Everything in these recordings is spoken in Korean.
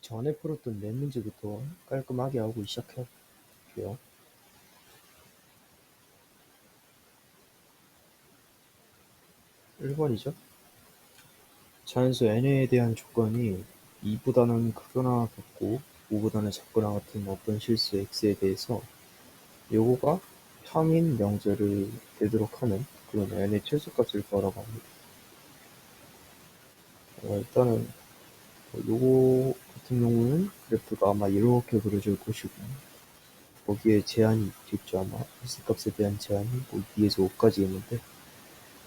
전에 풀었던 네 문제부터 깔끔하게 하고 시작할게요. 1번이죠. 자연수 n에 대한 조건이 2보다는 크거나 같고 5보다는 작거나 같은 어떤 실수 x에 대해서 요거가 평인 명제를 되도록 하는 그런 n의 최소값을 구하라고 합니다. 일단은 요거 같은 경우는 그래프가 아마 이렇게 그려질 것이고 거기에 제한이 있겠죠. 아마 x값에 대한 제한이 뭐 2에서 5까지 있는데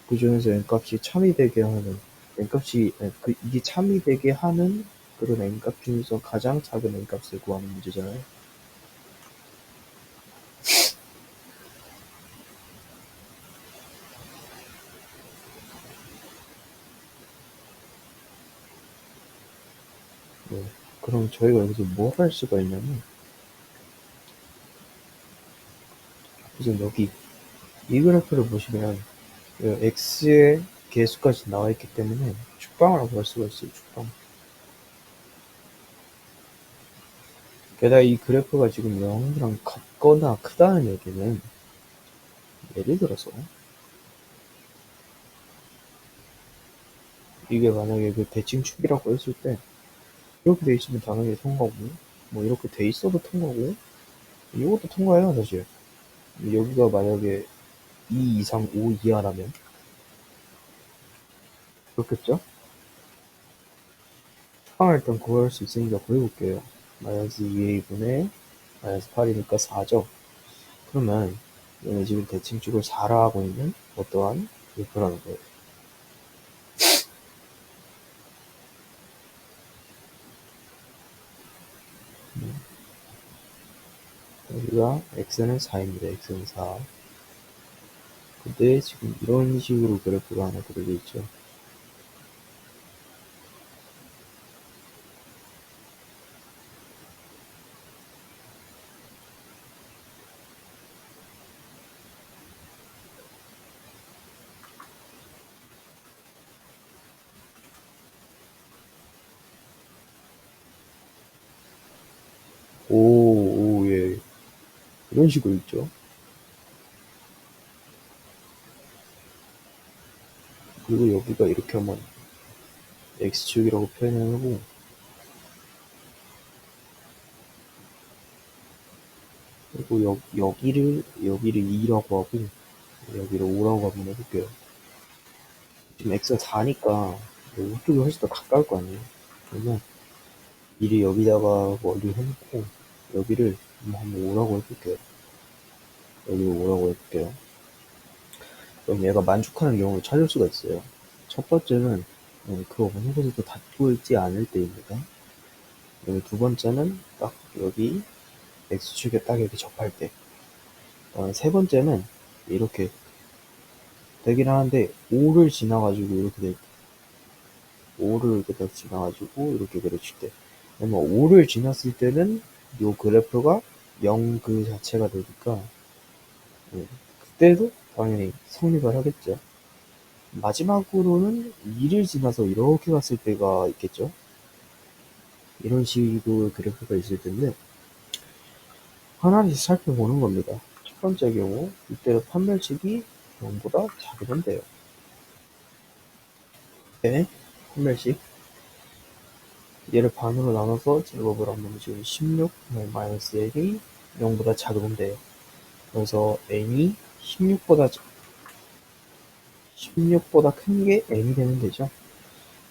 그 중에서 n값이 참이 되게 하는 n값이 이게 참이 되게 하는 그런 n값 중에서 가장 작은 n값을 구하는 문제잖아요. 네. 그럼 저희가 여기서 뭘 할 수가 있냐면 우선 여기 이 그래프를 보시면 x의 개수까지 나와 있기 때문에 축방을 구할 수가 있어요. 축방. 게다가 이 그래프가 지금 0이랑 같거나 크다는 얘기는 예를 들어서 이게 만약에 그 대칭축이라고 했을 때 이렇게 돼 있으면 당연히 통과고 뭐 이렇게 돼 있어도 통과고 이것도 통과해요 사실. 여기가 만약에 2 이상 5 이하라면 그렇겠죠? 상을 일단 구할 수 있으니까 구해볼게요. 마이너스 2a분의 마이너스 8이니까 4죠. 그러면 얘는 지금 대칭축을 4라 하고 있는 어떠한 그래프라는 거예요. 여기가 x는 4입니다. x는 4. 근데 지금 이런 식으로 그래프가 하나 그려져 있죠. 오, 예. 이런 식으로 있죠. 그리고 여기가 이렇게 한번 x축이라고 표현을 하고 그리고 여기를 2라고 하고 여기를 5라고 한번 해볼게요. 지금 x가 4니까 이쪽이 훨씬 더 가까울 거 아니에요. 그러면 미리 여기다가 멀리 해놓고 여기를 한번 5라고 해볼게요. 여기를 5라고 해볼게요. 그럼 얘가 만족하는 경우를 찾을 수가 있어요. 첫 번째는 그 어느 곳에도 닿고 있지 않을 때입니다. 그리고 두 번째는 딱 여기 x축에 딱 이렇게 접할 때. 세 번째는 이렇게 되긴 하는데 5를 지나가지고 이렇게 될 때. 5를 이렇게 딱 지나가지고 이렇게 그려질 때. 그러면 5를 지났을 때는 이 그래프가 0 그 자체가 되니까 그때도 당연히 성립을 하겠죠. 마지막으로는 2를 지나서 이렇게 갔을 때가 있겠죠. 이런 식으로 그래프가 있을 텐데 하나씩 살펴보는 겁니다. 첫 번째 경우 이때는 판별식이 0보다 작으면 돼요. 네, 판별식 얘를 반으로 나눠서 제곱을 하면 지금 16 마이너스 1이 0보다 작으면 돼요. 그래서 n이 16보다 큰 게 n이 되면 되죠.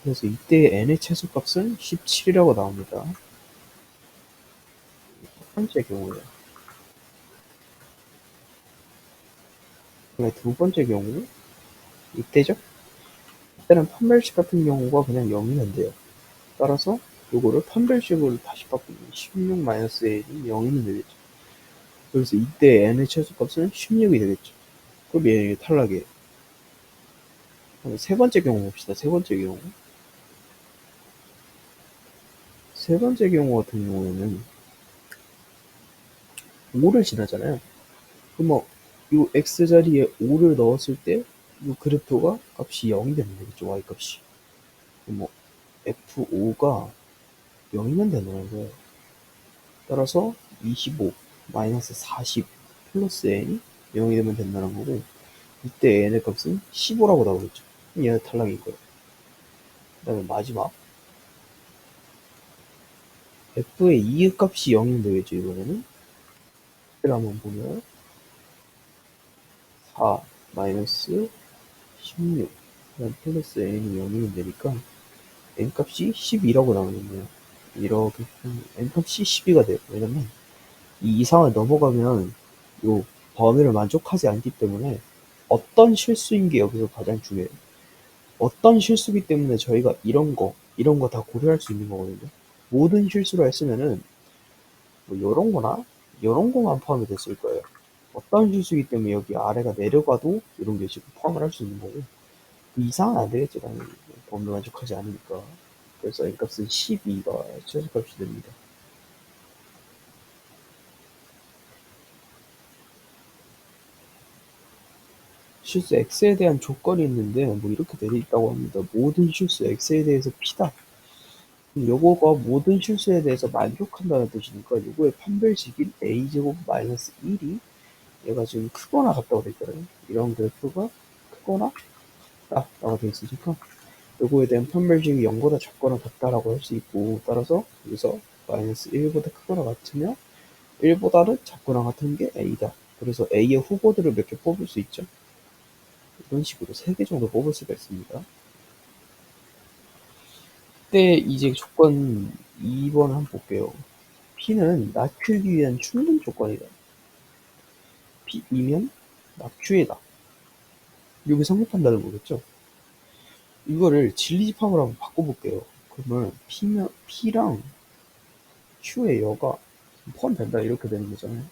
그래서 이때 n의 최소값은 17이라고 나옵니다. 첫 번째 경우예요. 두 번째 경우 이때죠. 이때는 판별식 같은 경우가 그냥 0이면 돼요. 따라서 요거를 판별식으로 다시 바꾸면 16-1이 0이면 되겠죠. 그래서 이때 n의 최소값은 16이 되겠죠. 그럼 얘 탈락이에요. 세 번째 경우 봅시다. 세 번째 경우. 세 번째 경우 같은 경우에는 5를 지나잖아요. 그럼 뭐, 요 x 자리에 5를 넣었을 때, 요 그래프가 값이 0이 되면 되겠죠. y 값이. 그럼 뭐, f5가 0이면 된다는 거예요. 따라서 25 마이너스 40 플러스 n이 0이 되면 된다는 거고, 이때 n의 값은 15라고 나오겠죠. 얘는 탈락인 거예요. 그 다음에 마지막 f의 이의 값이 0이면 되겠죠. 이번에는 를 한번 보면 4 마이너스 16 플러스 n이 0이면 되니까 n 값이 12라고 나오겠네요. 이렇게 n 값이 12가 돼요. 왜냐면 이 이상을 넘어가면 요 범위를 만족하지 않기 때문에 어떤 실수인 게 여기서 가장 중요해요. 어떤 실수기 때문에 저희가 이런 거 다 고려할 수 있는 거거든요. 모든 실수를 했으면은 뭐 요런 거나 요런 거만 포함이 됐을 거예요. 어떤 실수기 때문에 여기 아래가 내려가도 이런 게 지금 포함을 할 수 있는 거고, 그 이상은 안 되겠죠, 당연히. 범위 만족하지 않으니까. 그래서 n 값은 12가 최소값이 됩니다. 실수 x에 대한 조건이 있는데 뭐 이렇게 되어 있다고 합니다. 모든 실수 x에 대해서 p다. 요거가 모든 실수에 대해서 만족한다는 뜻이니까 요거의 판별식인 a제곱 마이너스 1이 얘가 지금 크거나 같다고 되어 있잖아요. 이런 그래프가 크거나 같다라고 되어 있으니까 요거에 대한 판별식이 0보다 작거나 같다라고 할 수 있고, 따라서 여기서 마이너스 1보다 크거나 같으면 1보다는 작거나 같은 게 a다. 그래서 a의 후보들을 몇 개 뽑을 수 있죠. 이런 식으로 3개 정도 뽑을 수가 있습니다. 그때 이제 조건 2번 한번 볼게요. P는 낮추기 위한 충분 조건이다. P이면 낮추에다. 여기 성립한다는 거겠죠? 이거를 진리집합으로 한번 바꿔볼게요. 그러면 P랑 Q의 여가 포함된다 이렇게 되는 거잖아요.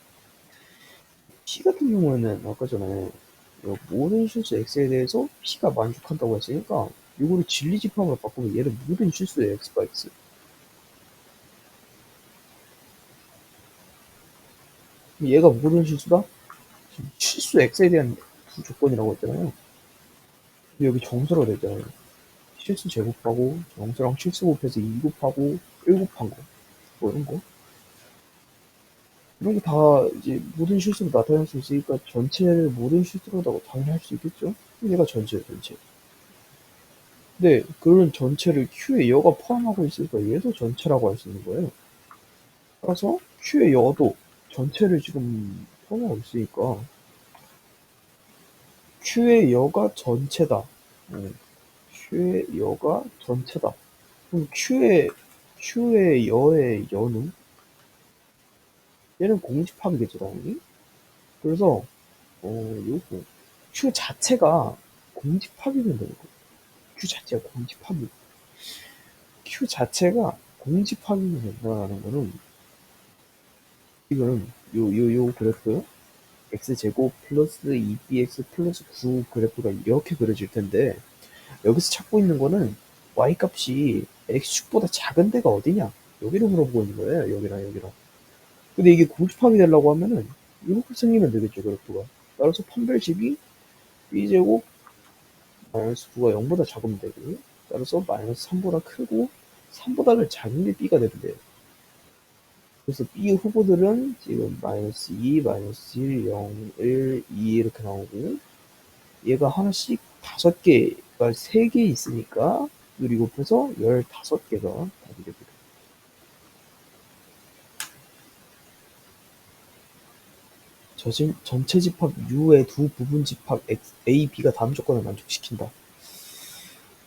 P 같은 경우에는 아까 전에 모든 실수 X에 대해서 P가 만족한다고 했으니까 이거를 진리집합으로 바꾸면 얘를 모든 실수의 X가 X. 얘가 모든 실수다? 실수 X에 대한 두 조건이라고 했잖아요. 여기 정수로 되잖아요. 실수 제곱하고 정수랑 실수 곱해서 2 곱하고 1 곱한 거. 뭐 이런 거. 이런 거 다 이제 모든 실수로 나타낼 수 있으니까 전체를 모든 실수로다고 당연히 할 수 있겠죠? 얘가 전체예요, 전체. 근데 그런 전체를 Q의 여가 포함하고 있으니까 얘도 전체라고 할 수 있는 거예요. 따라서 Q의 여도 전체를 지금 포함하고 있으니까 Q의 여가 전체다. Q의 여가 전체다. 그럼 Q의 여의 여는 얘는 공집합이겠죠, 당연히. 그래서 요거 Q 자체가 공집합이면 되는 거예요. Q 자체가 공집합이. Q 자체가 공집합이면 된다는 거는 이거는 요 그래프 x제곱 플러스 2bx 플러스 9 그래프가 이렇게 그려질 텐데, 여기서 찾고 있는 거는 y 값이 x축보다 작은 데가 어디냐, 여기를 물어보고 있는 거예요. 여기랑 여기랑. 근데 이게 공집합이 되려고 하면은 이렇게 생기면 되겠죠, 그래프가. 따라서 판별식이 b제곱 마이너스 9가 0보다 작으면 되고, 따라서 마이너스 3보다 크고 3보다는 작은 게 b가 되면 돼요. 그래서 B 후보들은 지금 마이너스 2, 마이너스 1, 0, 1, 2 이렇게 나오고, 얘가 하나씩 5개가 3개 있으니까 누리 곱해서 15개가 답이 됩니다. 전체 집합 U의 두 부분 집합 A, B가 다음 조건을 만족시킨다.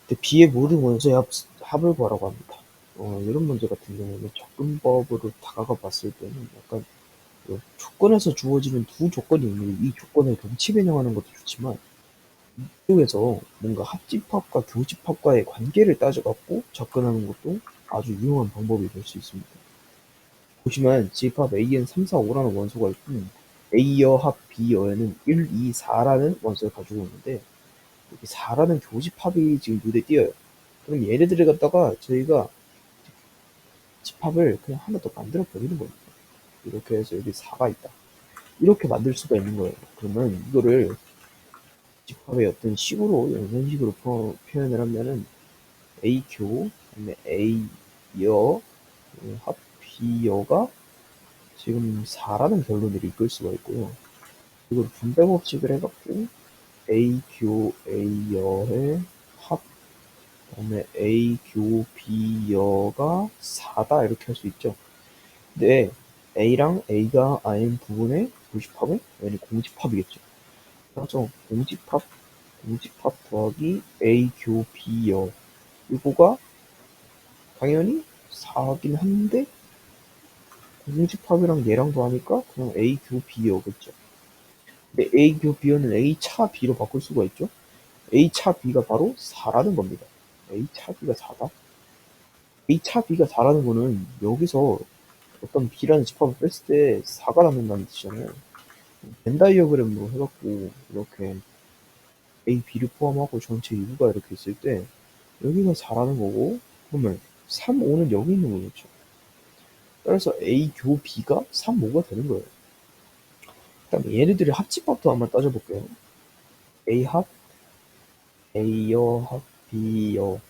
근데 B의 모든 원소의 합을 구하라고 합니다. 이런 문제 같은 경우는 접근법으로 다가가 봤을 때는 약간 조건에서 주어지는 두 조건이 있는데 이 조건을 동치 변형하는 것도 좋지만, 이쪽에서 뭔가 합집합과 교집합과의 관계를 따져갖고 접근하는 것도 아주 유용한 방법이 될 수 있습니다. 보시면 집합 AN 3, 4, 5라는 원소가 있고, A여 합 B여에는 1, 2, 4라는 원소를 가지고 있는데, 여기 4라는 교집합이 지금 눈에 띄어요. 그럼 얘네들을 갖다가 저희가 집합을 그냥 하나 더 만들어 버리는 겁니다. 이렇게 해서 여기 4가 있다. 이렇게 만들 수가 있는 거예요. 그러면 이거를 집합의 어떤 식으로, 이런 식으로 표현을 하면은 A교, 그다음에 A여, 합 B여가 지금 4라는 결론을 이끌 수가 있고요. 이걸 분배 법칙을 해갖고 A 교 A여의 합 그다음에 A 교 B여가 4다 이렇게 할 수 있죠. 근데 A랑 A가 아닌 부분의 교집합은 당연히 공집합이겠죠. 그래서 공집합 더하기 A 교 B여 이거가 당연히 4긴 한데 공집합이랑 얘랑도 하니까 그냥 A 교 B여겠죠. 근데 A 교 B여는 A 차 B로 바꿀 수가 있죠. A 차 B가 바로 4라는 겁니다. A 차 B가 4다. A 차 B가 4라는 거는 여기서 어떤 B라는 집합을 뺐을 때 4가 남는다는 뜻이잖아요. 벤 다이어그램으로 해갖고 이렇게 A, B를 포함하고 전체 2부가 이렇게 있을 때 여기가 4라는 거고 그러면 3, 5는 여기 있는 거겠죠. 따라서 A 교 B가 3, 5가 되는 거예요. 그 다음에 얘네들의 합집합도 한번 따져볼게요. A 합, A여 합, B여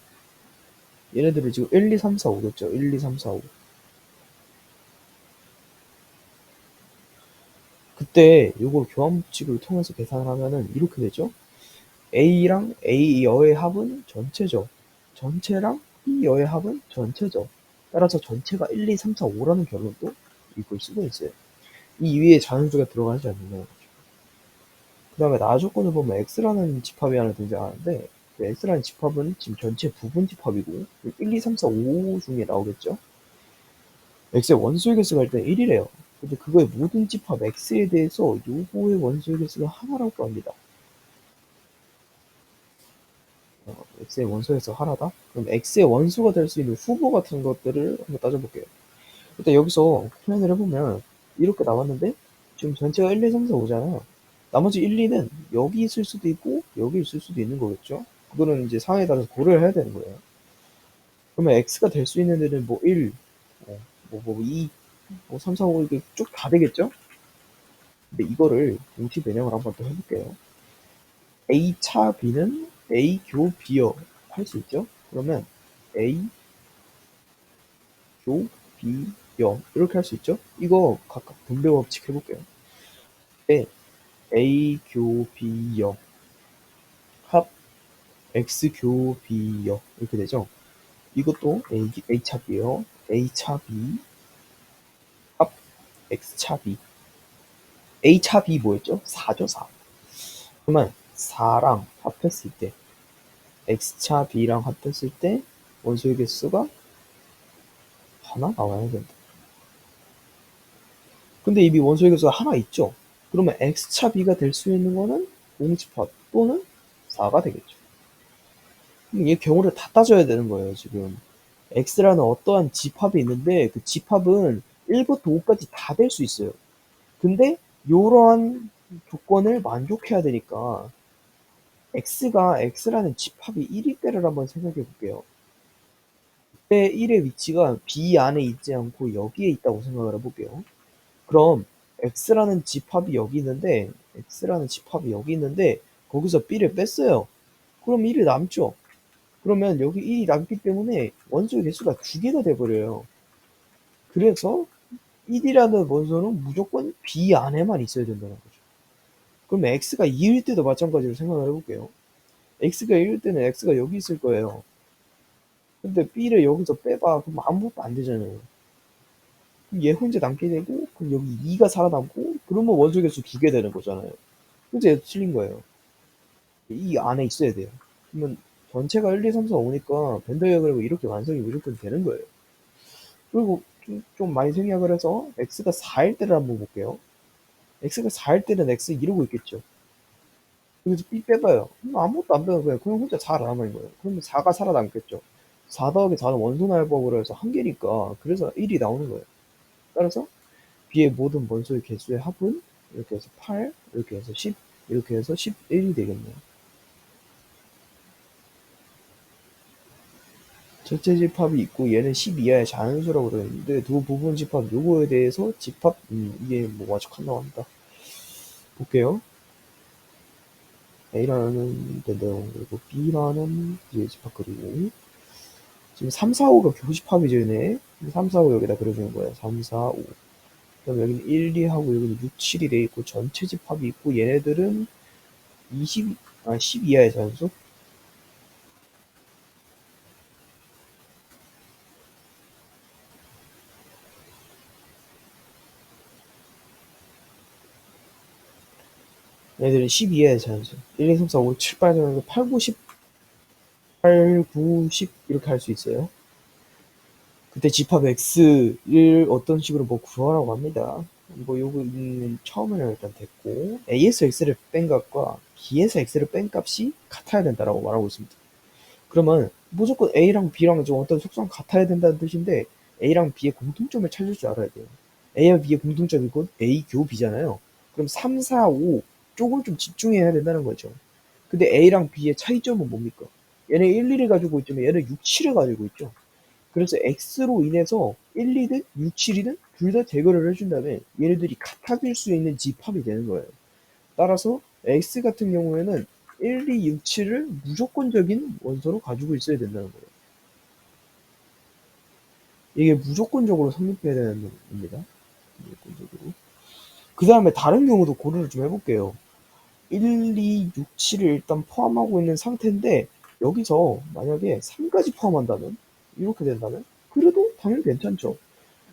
얘네들이 지금 1, 2, 3, 4, 5겠죠. 1, 2, 3, 4, 5 그때 요걸 교환법칙을 통해서 계산을 하면은 이렇게 되죠. A랑 A여의 합은 전체죠. 전체랑 B여의 합은 전체죠. 따라서 전체가 1, 2, 3, 4, 5라는 결론도 이걸 쓰고 있어요. 이 위에 자연수가 들어가지 않는다는 거죠. 그 다음에 나 조건을 보면 X라는 집합이 하나 등장하는데 그 X라는 집합은 지금 전체 부분 집합이고 1, 2, 3, 4, 5 중에 나오겠죠. X의 원소의 개수가 일단 1이래요. 근데 그거의 모든 집합 X에 대해서 요거의 원소의 개수가 하나라고 합니다. X의 원소에서 하나다? 그럼 X의 원소가 될 수 있는 후보 같은 것들을 한번 따져볼게요. 일단 여기서 표현을 해보면 이렇게 나왔는데 지금 전체가 1, 2, 3, 4, 5잖아요. 나머지 1, 2는 여기 있을 수도 있고 여기 있을 수도 있는 거겠죠? 그거는 이제 상황에 따라서 고려를 해야 되는 거예요. 그러면 X가 될 수 있는 애는 뭐 1, 2, 3, 4, 5 이렇게 쭉 다 되겠죠? 근데 이거를 공티 변형을 한번 또 해볼게요. A 차 B는 A 교 B여 할 수 있죠? 그러면 A 교 B여 이렇게 할 수 있죠? 이거 각각 분배 법칙 해볼게요. 네, A 교 B여 합 X 교 B여 이렇게 되죠? 이것도 A 차 B여 A 차 B 합 X 차 B A 차 B 뭐였죠? 4죠 4. 그러면 4랑 합했을 때 X차 B랑 합했을 때 원소의 개수가 하나 나와야 된다. 근데 이미 원소의 개수가 하나 있죠. 그러면 X차 B가 될 수 있는 거는 공집합 또는 4가 되겠죠. 그럼 얘 경우를 다 따져야 되는 거예요, 지금. X라는 어떠한 집합이 있는데 그 집합은 1부터 5까지 다 될 수 있어요. 근데 이러한 조건을 만족해야 되니까 X가 X라는 집합이 1일 때를 한번 생각해 볼게요. 그때 1의 위치가 B 안에 있지 않고 여기에 있다고 생각을 해볼게요. 그럼 X라는 집합이 여기 있는데 거기서 B를 뺐어요. 그럼 1이 남죠. 그러면 여기 1이 남기 때문에 원소의 개수가 2개가 돼버려요. 그래서 1이라는 원소는 무조건 B 안에만 있어야 된다는 거죠. 그럼 X가 2일 때도 마찬가지로 생각을 해볼게요. X가 1일 때는 X가 여기 있을 거예요. 근데 B를 여기서 빼봐. 그럼 아무것도 안 되잖아요. 그럼 얘 혼자 남게 되고, 그럼 여기 2가 살아남고, 그러면 원소의 개수 2개 되는 거잖아요. 그래서 얘도 틀린 거예요. 이 안에 있어야 돼요. 그러면 전체가 1, 2, 3, 4, 5니까 벤더이어그램이 이렇게 완성이 무조건 되는 거예요. 그리고 좀 많이 생략을 해서 x가 4일 때를 한번 볼게요. x가 4일 때는 x 이러고 있겠죠. 여기서 b 빼봐요. 그럼 아무것도 안 빼요. 그냥 혼자 4 남아있는 거예요. 그러면 4가 살아남겠죠. 4 더하기 4는 원소날법으로 해서 한 개니까 그래서 1이 나오는 거예요. 따라서 b의 모든 원소의 개수의 합은 이렇게 해서 8, 이렇게 해서 10, 이렇게 해서 11이 되겠네요. 전체 집합이 있고 얘는 10 이하의 자연수라고 그랬는데 두 부분 집합 요거에 대해서 집합 이게 뭐 와적한다고 합니다. 볼게요. A라는 내용 그리고 B라는 이제 집합 그리고 지금 3, 4, 5가 교집합이죠 얘네. 3, 4, 5 여기다 그려주는 거예요. 3, 4, 5. 그럼 여기는 1, 2하고 여기는 6, 7이 돼 있고 전체 집합이 있고 얘네들은 10 이하의 자연수? 얘네들은 10 이하의 자연수. 1, 2, 3, 4, 5, 7, 8, 9, 8, 9, 10, 8, 9, 10 이렇게 할 수 있어요. 그때 집합 x를 어떤 식으로 뭐 구하라고 합니다. 뭐 요거는 처음에는 일단 됐고 a에서 x를 뺀 값과 b에서 x를 뺀 값이 같아야 된다라고 말하고 있습니다. 그러면 무조건 a랑 b랑 좀 어떤 속성 같아야 된다는 뜻인데 a랑 b의 공통점을 찾을 줄 알아야 돼요. a와 b의 공통점이 곧 a 교 b잖아요. 그럼 3, 4, 5 쪽을 좀 집중해야 된다는 거죠. 근데 a랑 b의 차이점은 뭡니까? 얘는 1, 2를 가지고 있지만 얘는 6, 7을 가지고 있죠. 그래서 x로 인해서 1, 2든 6, 7이든 둘 다 제거를 해준 다음에 얘네들이 같아질 수 있는 집합이 되는 거예요. 따라서 x 같은 경우에는 1, 2, 6, 7을 무조건적인 원소로 가지고 있어야 된다는 거예요. 이게 무조건적으로 성립해야 되는 겁니다. 무조건적으로. 그 다음에 다른 경우도 고려를 좀 해볼게요. 1, 2, 6, 7을 일단 포함하고 있는 상태인데 여기서 만약에 3까지 포함한다면 이렇게 된다면 그래도 당연히 괜찮죠.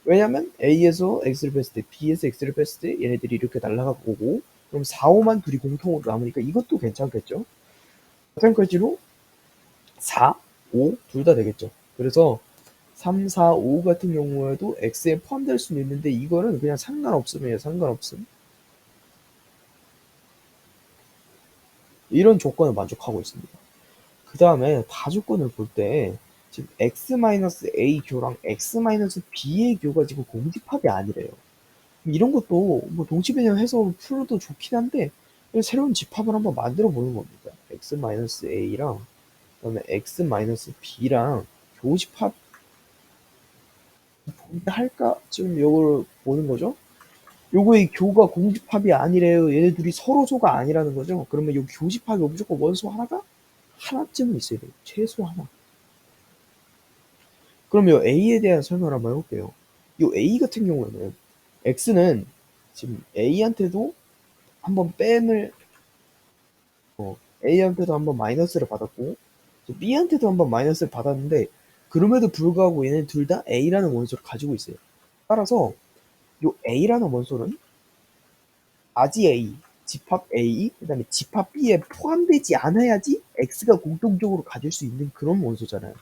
왜냐면 A에서 X를 뺐을 때 B에서 X를 뺐을 때 얘네들이 이렇게 날아가고 오고 그럼 4, 5만 둘이 공통으로 남으니까 이것도 괜찮겠죠. 마찬가지로 4, 5 둘 다 되겠죠. 그래서 3, 4, 5 같은 경우에도 X에 포함될 수는 있는데 이거는 그냥 상관없음이에요. 상관없음. 이런 조건을 만족하고 있습니다. 그 다음에 다조건을 볼 때 지금 X-A 교랑 X-B의 교가 지금 공집합이 아니래요. 이런 것도 뭐 동치배경 해서 풀어도 좋긴 한데 새로운 집합을 한번 만들어 보는 겁니다. X-A랑 그다음에 X-B랑 교집합 할까? 지금 요걸 보는 거죠. 요거의 교가 공집합이 아니래요. 얘네들이 서로소가 아니라는 거죠. 그러면 요 교집합이 무조건 원소 하나가 하나쯤은 있어야 돼요. 최소 하나. 그럼 요 A에 대한 설명을 한번 해볼게요. 요 A 같은 경우에는 X는 지금 A한테도 한번 뺨을 A한테도 한번 마이너스를 받았고 B한테도 한번 마이너스를 받았는데 그럼에도 불구하고 얘네 둘 다 A라는 원소를 가지고 있어요. 따라서 요 A라는 원소는 아지 A, 집합 A, 그 다음에 집합 B에 포함되지 않아야지 X가 공통적으로 가질 수 있는 그런 원소잖아요.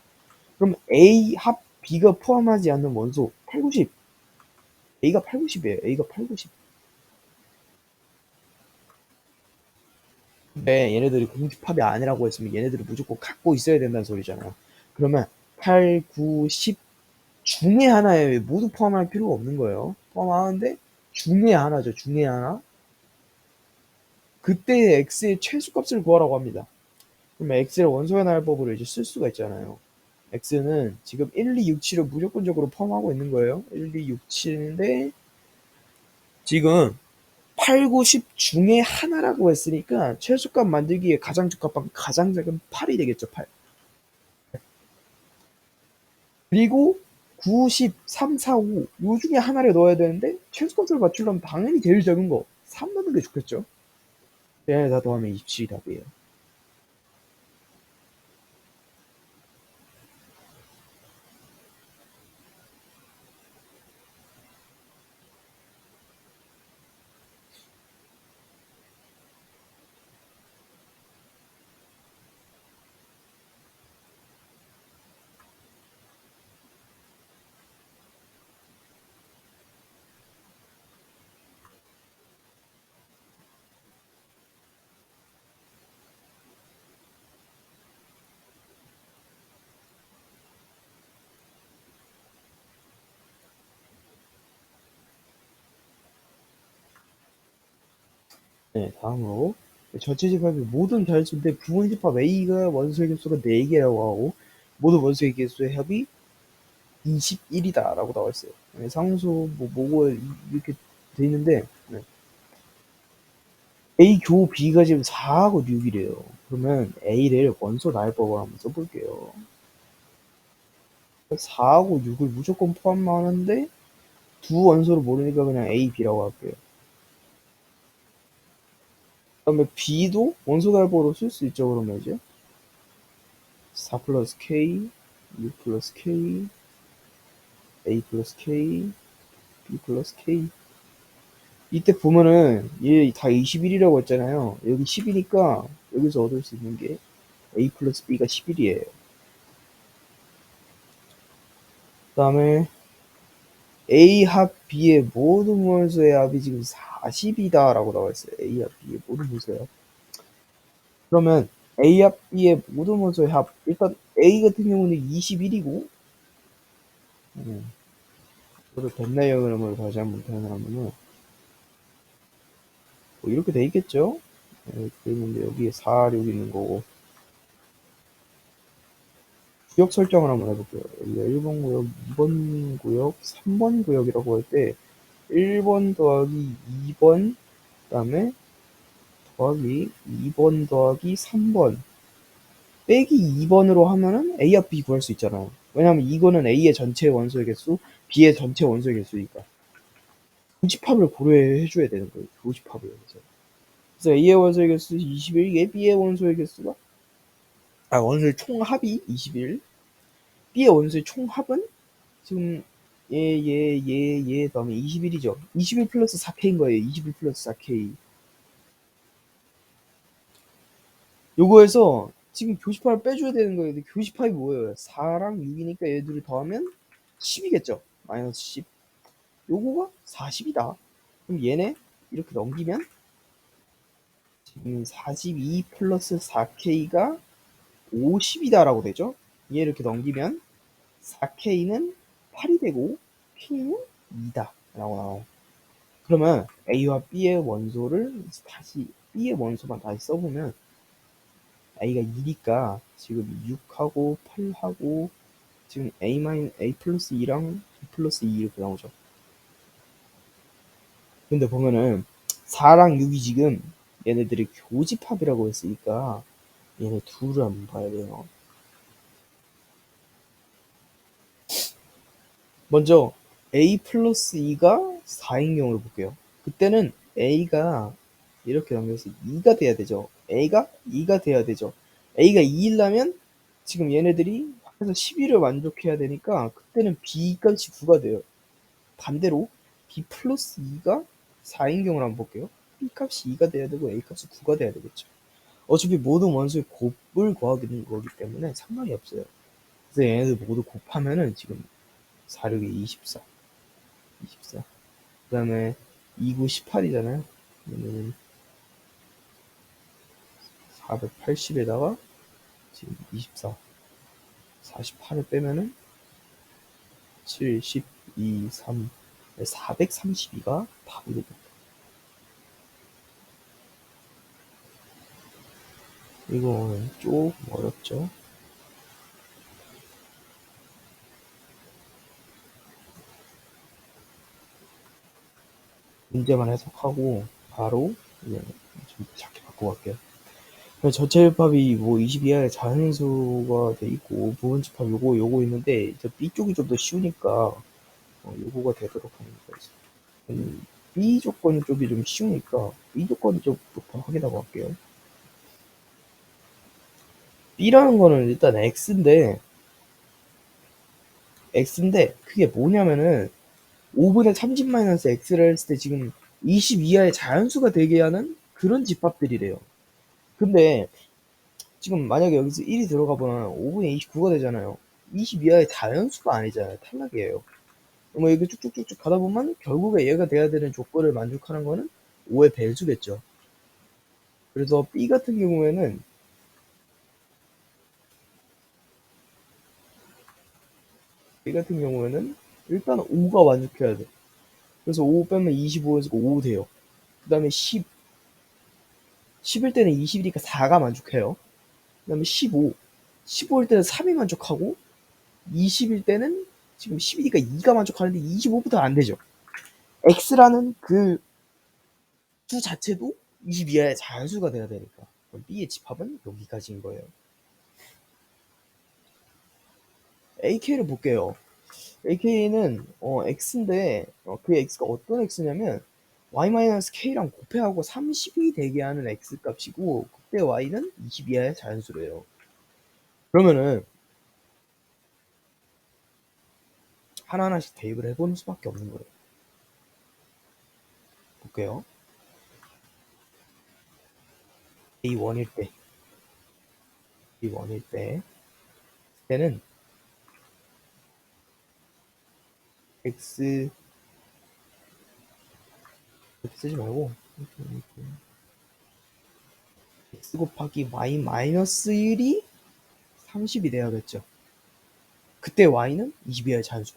그럼 A 합 B가 포함하지 않는 원소 8, 90. A가 8, 90이에요. A가 8, 90. 근데 얘네들이 공집합이 아니라고 했으면 얘네들이 무조건 갖고 있어야 된다는 소리잖아요. 그러면 8, 9, 10 중에 하나에 모두 포함할 필요가 없는 거예요. 포함하는데 중에 하나죠. 중에 하나. 그때 x의 최소값을 구하라고 합니다. 그러면 x를 원소연화법으로 이제 쓸 수가 있잖아요. x는 지금 1, 2, 6, 7을 무조건적으로 포함하고 있는 거예요. 1, 2, 6, 7인데 지금 8, 9, 10 중에 하나라고 했으니까 최소값 만들기에 가장 적합한 가장 작은 8이 되겠죠. 8. 그리고 9, 10, 3, 4, 5 요 중에 하나를 넣어야 되는데 최소값을 맞추려면 당연히 제일 작은 거 3 넣는 게 좋겠죠. 얘네 다 더하면 27이 답이에요. 네, 다음으로 전체 집합의 모든 자연수인데 부분 집합 A가 원소의 개수가 4개라고 하고 모든 원소의 개수의 합이 21이다 라고 나와 있어요. 네, 상수 뭐고 이렇게 돼 있는데 네. A 교 B가 지금 4하고 6이래요. 그러면 A를 원소 나열법을 한번 써볼게요. 4하고 6을 무조건 포함하는데 두 원소를 모르니까 그냥 A, B라고 할게요. 그 다음에 B도 원소 달보로 쓸 수 있죠. 그러면 이제 4 플러스 K, 6 플러스 K, A 플러스 K, B 플러스 K. 이때 보면은 얘 다 21이라고 했잖아요. 여기 10이니까 여기서 얻을 수 있는 게 A 플러스 B가 11이에요. 그 다음에 A 합 B의 모든 원소의 합이 지금 40이다 라고 나와 있어요. A 합 B의 모든 원소의 합. 그러면 A 합 B의 모든 원소의 합, 일단 A 같은 경우는 21이고, 저도 벤다이어그램을 다시 한번 표현하면은 뭐 이렇게 돼 있겠죠? 네, 그랬는데 여기에 4, 6 있는 거고. 구역 설정을 한번 해볼게요. 여기가 1번 구역, 2번 구역, 3번 구역이라고 할 때 1번 더하기 2번, 그 다음에 더하기 2번 더하기 3번 빼기 2번으로 하면은 A 합 B 구할 수 있잖아요. 왜냐면 이거는 A의 전체 원소의 개수, B의 전체 원소의 개수니까 교집합을 고려해줘야 되는 거예요. 교집합을. 그래서 A의 원소의 개수 21개, B의 원소의 개수가 원소의 총합이 21, B의 원소의 총합은 지금 얘 다음에 21이죠. 21 플러스 4K인 거예요. 21 플러스 4K. 요거에서 지금 교집합을 빼줘야 되는 거예요. 근데 교집합이 뭐예요? 4랑 6이니까 얘들을 더하면 10이겠죠. 마이너스 10. 요거가 40이다. 그럼 얘네 이렇게 넘기면 지금 42 플러스 4K가 50이다라고 되죠. 얘 이렇게 넘기면 4K는 8이 되고 K는 2다 라고 나와요. 그러면 A와 B의 원소를 다시 B의 원소만 다시 써보면 A가 2니까 지금 6하고 8하고 지금 A 플러스 2랑 B 플러스 2 이렇게 나오죠. 근데 보면은 4랑 6이 지금 얘네들이 교집합이라고 했으니까 얘네 둘을 한번 봐야 돼요. 먼저 A 플러스 2가 4인 경우를 볼게요. 그때는 A가 이렇게 넘겨서 2가 돼야 되죠. A가 2가 돼야 되죠. A가 2이려면 지금 얘네들이 합해서 12를 만족해야 되니까 그때는 B 값이 9가 돼요. 반대로 B 플러스 2가 4인 경우를 한번 볼게요. B 값이 2가 돼야 되고 A 값이 9가 돼야 되겠죠. 어차피 모든 원소의 곱을 구하는 거기 때문에 상관이 없어요. 그래서 얘네들 모두 곱하면은 지금 4, 6이 24. 24. 그 다음에 2, 9, 18이잖아요. 그러면 480에다가 지금 24. 48을 빼면은 7, 12, 3. 432가 답이거든요. 이거는 조금 어렵죠. 문제만 해석하고 바로 이제 좀 작게 바꿔갈게요. 전체 집합이 뭐 22하에 자연수가 돼 있고 부분 집합 요거 있는데 이제 B 쪽이 좀 더 쉬우니까 요거가 되도록 하는 거죠. B 조건 쪽이 좀 쉬우니까 B 조건 쪽부터 확인하고 갈게요. B라는 거는 일단 X인데 그게 뭐냐면은 5분의 30 마이너스 X를 했을 때 지금 20 이하의 자연수가 되게 하는 그런 집합들이래요. 근데 지금 만약에 여기서 1이 들어가 보면 5분의 29가 되잖아요. 20 이하의 자연수가 아니잖아요. 탈락이에요. 뭐 이렇게 쭉쭉쭉쭉 가다 보면 결국에 얘가 돼야 되는 조건을 만족하는 거는 5의 배수겠죠. 그래서 B 같은 경우에는 일단 5가 만족해야 돼. 그래서 5 빼면 25에서 5 돼요. 그 다음에 10일 때는 20이니까 4가 만족해요. 그 다음에 15일 때는 3이 만족하고 20일 때는 지금 10이니까 2가 만족하는데 25부터 안 되죠. X라는 그 수 자체도 20 이하의 자연수가 돼야 되니까. 그럼 B의 집합은 여기까지인 거예요. AK를 볼게요. AK는 x인데 그 x가 어떤 x냐면 y-k랑 곱해하고 30이 되게 하는 x 값이고 그때 y는 20 이하의 자연수래요. 그러면은 하나하나씩 대입을 해보는 수밖에 없는 거예요. 볼게요. A1일 때 A1일 때는 x 이렇게 쓰지 말고 x 곱하기 y 마이너스 1이 30이 돼야겠죠. 그때 y는 20이하의 자연수.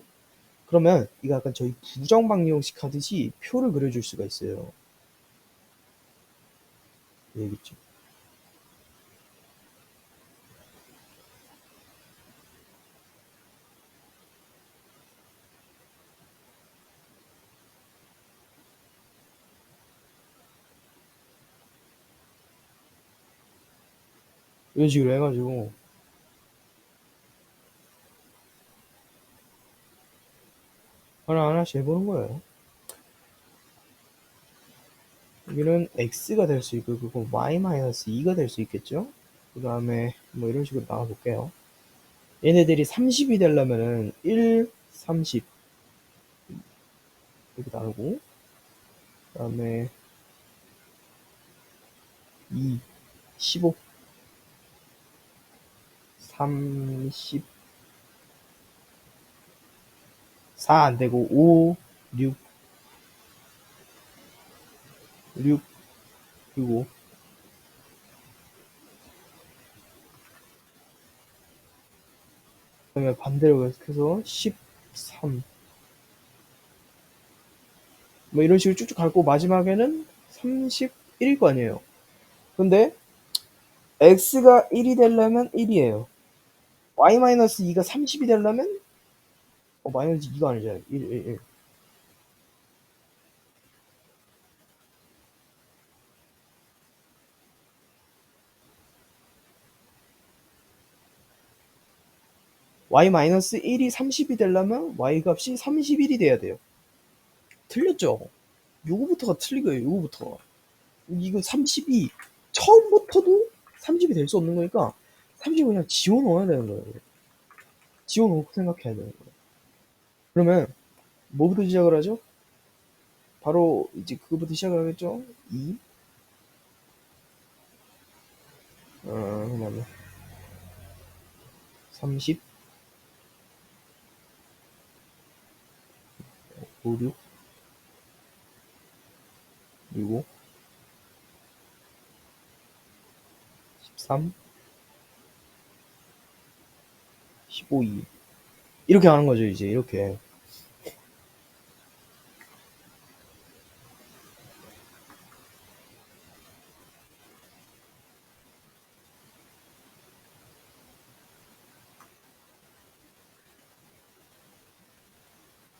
그러면 이거 약간 저희 부정방정식 하듯이 표를 그려줄 수가 있어요. 여기 있죠. 이런 식으로 해가지고 하나하나씩 해보는 거예요. 여기는 x가 될 수 있고 그리고 y-2가 될 수 있겠죠. 그 다음에 뭐 이런 식으로 나와볼게요. 얘네들이 30이 되려면은 1, 30 이렇게 나누고 그 다음에 2, 15, 30, 4 안되고 5, 6, 6 그리고 그 다음에 반대로 계속해서 13 뭐 이런 식으로 쭉쭉 갈고 마지막에는 31일 거 아니에요. 근데 x가 1이 되려면 1이에요. y-2가 30이 되려면 마이너스 2가 아니잖아요. 1, 1, 1. y-1이 30이 되려면 y값이 31이 돼야 돼요. 틀렸죠? 요거부터가 틀린 거예요. 요거부터가. 이거 30이 처음부터도 30이 될 수 없는 거니까 30을 그냥 지워넣어야 되는 거예요. 지워놓고 생각해야 되는 거예요. 그러면 뭐부터 시작을 하죠? 바로 이제 그거부터 시작을 하겠죠? 2 그다음에 30 5, 6 그리고 13 15, 2 이렇게 하는 거죠. 이제 이렇게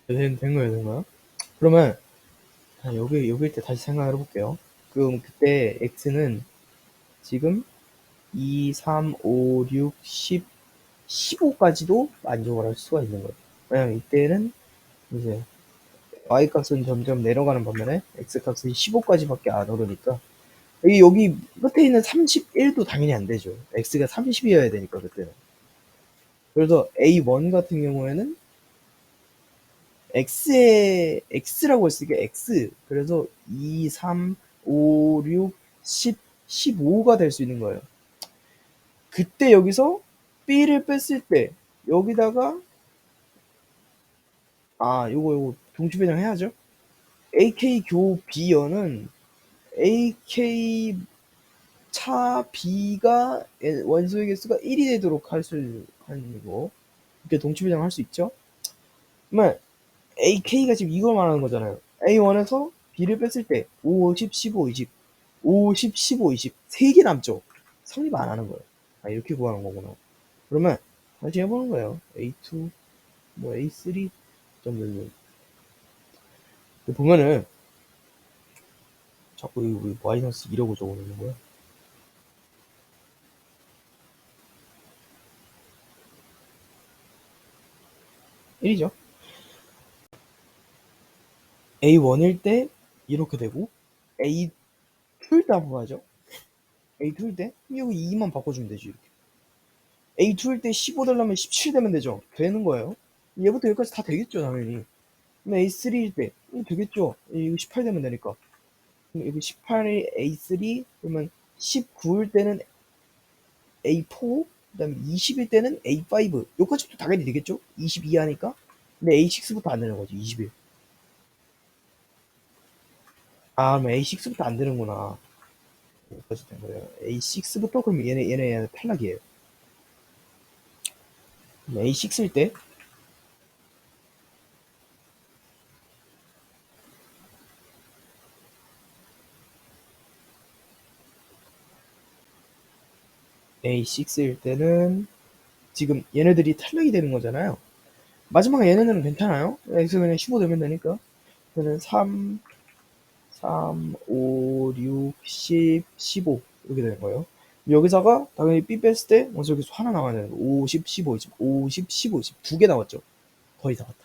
된 거예요, 된 거야? 그러면 여기일 때 다시 생각을 해볼게요. 그럼 그때 x는 지금 2, 3, 5, 6, 10, 15까지도 만족을 할 수가 있는 거예요. 왜냐면 이때는 이제 y값은 점점 내려가는 반면에 x값은 15까지밖에 안 오르니까 여기 끝에 있는 31도 당연히 안 되죠. x가 30이어야 되니까 그때는. 그래서 a1 같은 경우에는 x라고 했으니까 x 그래서 2, 3, 5, 6, 10, 15가 될 수 있는 거예요. 그때 여기서 b를 뺐을 때 여기다가 요거 동치 배정 해야죠. AK 교 B연은 AK 차 B가 원소의 개수가 1이 되도록 하는 거 이렇게 동치 배정할 수 있죠. 그러면 AK가 지금 이걸 말하는 거잖아요. A1에서 B를 뺐을 때 50, 15, 20 50, 15, 20 3개 남죠. 성립 안 하는 거예요. 이렇게 구하는 거구나. 그러면 다시 해보는 거예요. A2 뭐 A3 점점 보면은 자꾸 왜 마이너스 2라고 적어놓는 거야? 1이죠. A1일 때 이렇게 되고 A2일 때 한번 하죠. A2일 때 여기 2만 바꿔주면 되지. 이렇게. A2일 때 15 되려면 17 되면 되죠. 되는 거예요. 얘부터 여기까지 다 되겠죠, 당연히. 그럼 A3일 때 되겠죠. 이거 18 되면 되니까. 그럼 여기 18이 A3, 그러면 19일 때는 A4, 그다음에 20일 때는 A5. 여기까지도 당연히 되겠죠. 22 하니까. 근데 A6부터 안 되는 거지. 20일. 아, 그럼 A6부터 안 되는구나. 여기까지 된 거예요. A6부터 그럼 얘네 탈락이에요. 그럼 A6일 때 A6일 때는 지금 얘네들이 탈락이 되는 거잖아요. 마지막에 얘네들은 괜찮아요. 여기서 그냥 15 되면 되니까. 그러면 3, 5, 6, 10, 15 이렇게 되는 거예요. 여기다가 당연히 B 뺐을 때 먼저 여기서 하나 나와야 되는 거. 50, 15, 50, 15, 2개 나왔죠. 거의 다 왔다.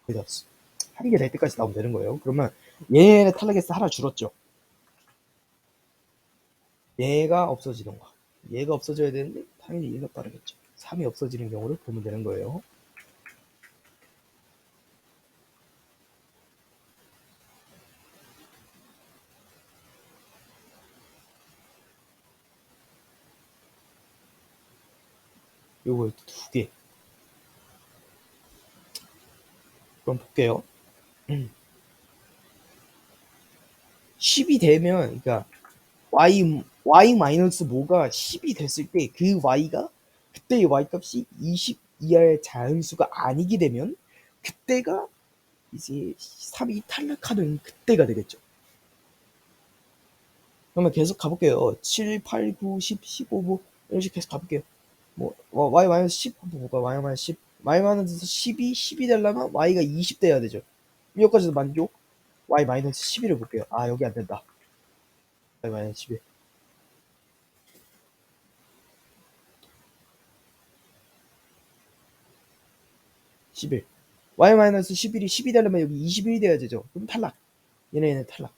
거의 다 왔어. 한 개 될 때까지 나오면 되는 거예요. 그러면 얘네 탈락에서 하나 줄었죠. 얘가 없어지던가. 얘가 없어져야 되는데 당연히 얘가 빠르겠죠. 3이 없어지는 경우를 보면 되는 거예요. 요거 두 개. 그럼 볼게요. 10이 되면, 그러니까 y 마이너스 뭐가 10이 됐을 때 그 y가 그때의 y 값이 20 이하의 자연수가 아니게 되면 그때가 이제 3이 탈락하는 그때가 되겠죠. 그러면 계속 가볼게요. 7, 8, 9, 10, 15, 뭐 이런 식으로 계속 가볼게요. 뭐 y 마이너스 10 한번 볼까? y 마이너스 10, y 마이너스 10이 되려면 y가 20 돼야 되죠. 여기까지도 만족. y 마이너스 11을 볼게요. 아, 여기 안 된다. y 마이너스 11. 11. y-11이 10이 되려면 여기 21이 돼야 되죠. 그럼 탈락. 얘네 탈락.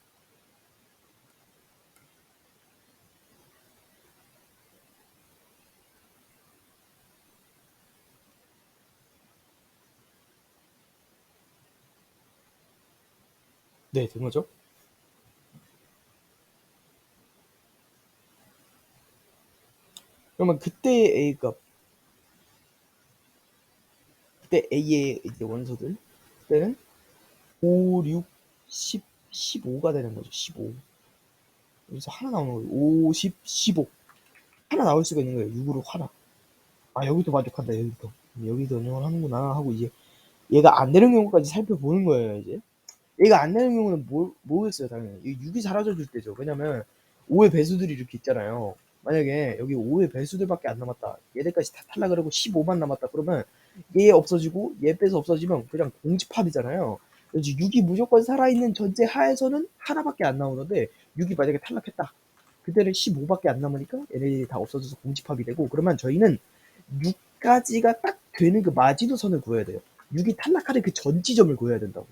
네, 된 거죠. 그러면 그때 A 값, 그때 A의 이제 원소들, 그때는 5, 6, 10, 15가 되는 거죠. 15. 여기서 하나 나오는 거예요. 50, 15. 하나 나올 수가 있는 거예요. 6으로 하나. 아, 여기도 만족한다. 여기도. 여기도 운영을 하는구나 하고 이제 얘가 안 되는 경우까지 살펴보는 거예요. 이제. 얘가 안 되는 경우는 뭐겠어요, 당연히. 6이 사라져 줄 때죠. 왜냐면 5의 배수들이 이렇게 있잖아요. 만약에 여기 5의 배수들밖에 안 남았다. 얘들까지 다 탈락을 하고 15만 남았다. 그러면 얘 없어지고 얘 빼서 없어지면 그냥 공집합이잖아요. 그래서 6이 무조건 살아있는 전제 하에서는 하나밖에 안 나오는데 6이 만약에 탈락했다. 그때는 15밖에 안 남으니까 얘네들이 다 없어져서 공집합이 되고, 그러면 저희는 6까지가 딱 되는 그 마지노선을 구해야 돼요. 6이 탈락하는 그 전 지점을 구해야 된다고.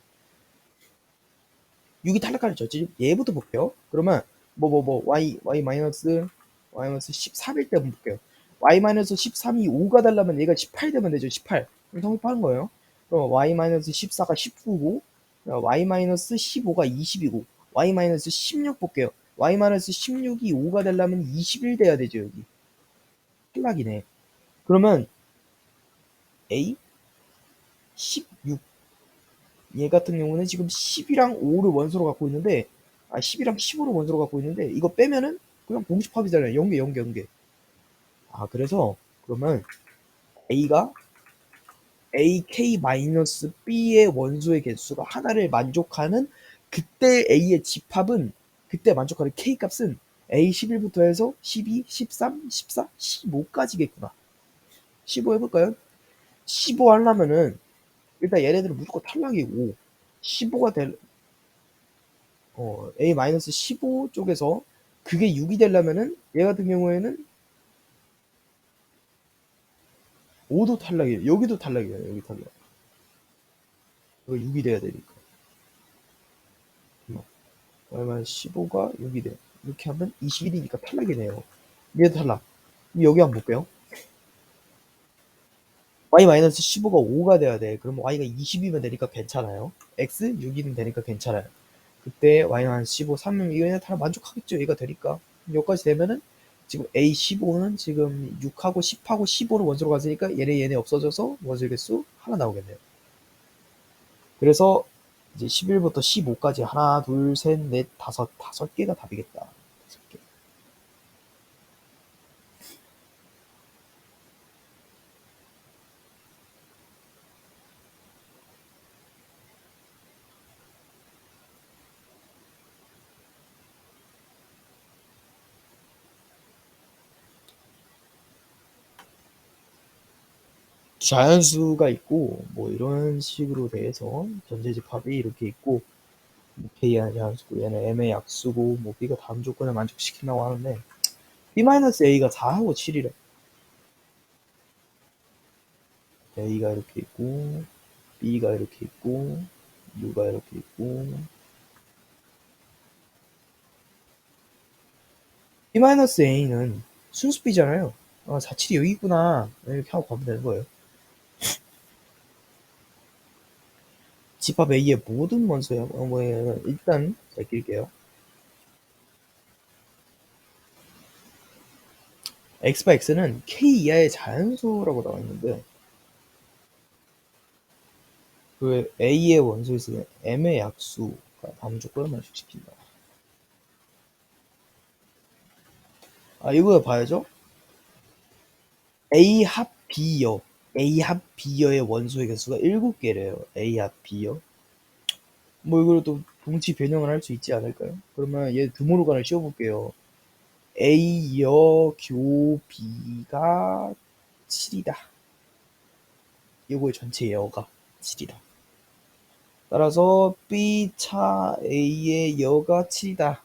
6이 탈락하는 전 지점, 얘부터 볼게요. 그러면 y 마이너스 13일 때 한번 볼게요. y 마이너스 13이 5가 달라면 얘가 18 되면 되죠. 18. 그럼 성립하는 거예요. 그럼 y 마이너스 14가 19고 y 마이너스 15가 20이고 y 마이너스 16 볼게요. y 마이너스 16이 5가 되려면 21 돼야 되죠. 여기 탈락이네. 그러면 A 16, 얘 같은 경우는 지금 10이랑 5를 원소로 갖고 있는데, 10이랑 15를 원소로 갖고 있는데, 이거 빼면은 그냥 공식합이잖아요. 0개, 0개, 0개. 그래서 그러면 A가 AK-B의 원소의 개수가 하나를 만족하는 그때 A의 집합은, 그때 만족하는 K 값은 A11부터 해서 12, 13, 14, 15까지겠구나. 15 해볼까요? 15 하려면은 일단 얘네들은 무조건 탈락이고, 15가 될, A-15 쪽에서 그게 6이 되려면은 얘 같은 경우에는 5도 탈락이에요. 여기도 탈락이에요. 여기 탈락. 이거 6이 돼야 되니까. 얼마 15가 6이 돼. 이렇게 하면 21이니까 탈락이네요. 얘도 탈락. 그럼 여기 한번 볼게요. y-15가 5가 돼야 돼. 그럼 y가 20이면 되니까 괜찮아요. x 6이면 되니까 괜찮아요. 그때 y는 15, 3이면 이거는 다 만족하겠죠. 얘가 되니까. 여기까지 되면은 지금 a15는 지금 6하고 10하고 15로 원소로 갔으니까 얘네 없어져서 원소 개수 하나 나오겠네요. 그래서 이제 11부터 15까지 하나, 둘, 셋, 넷, 다섯 개가 답이겠다. 5개. 자연수가 있고 뭐 이런 식으로 돼서 전제집합이 이렇게 있고 뭐 K는 자연수고 얘는 M의 약수고 뭐 B가 다음 조건을 만족시킨다고 하는데 B-A가 4하고 7이래. A가 이렇게 있고 B가 이렇게 있고 U가 이렇게 있고 B-A는 순수 B잖아요. 4, 7이 여기 있구나 이렇게 하고 가면 되는 거예요. 집합 A의 모든 원소야. 일단 잘 낄게요. X바 X는 K 이하의 자연수라고 나와 있는데 그 A의 원소에서 M의 약수가 다음 조건을 만족시킨다. 이거 봐야죠. A 합 B여. A 합 B여의 원소의 개수가 7개래요. A 합 B여. 뭐 이걸 또 동치 변형을 할 수 있지 않을까요? 그러면 얘 드모르간을 씌워볼게요. A여 교 B가 7이다. 이거의 전체 여가 7이다. 따라서 B차 A의 여가 7이다.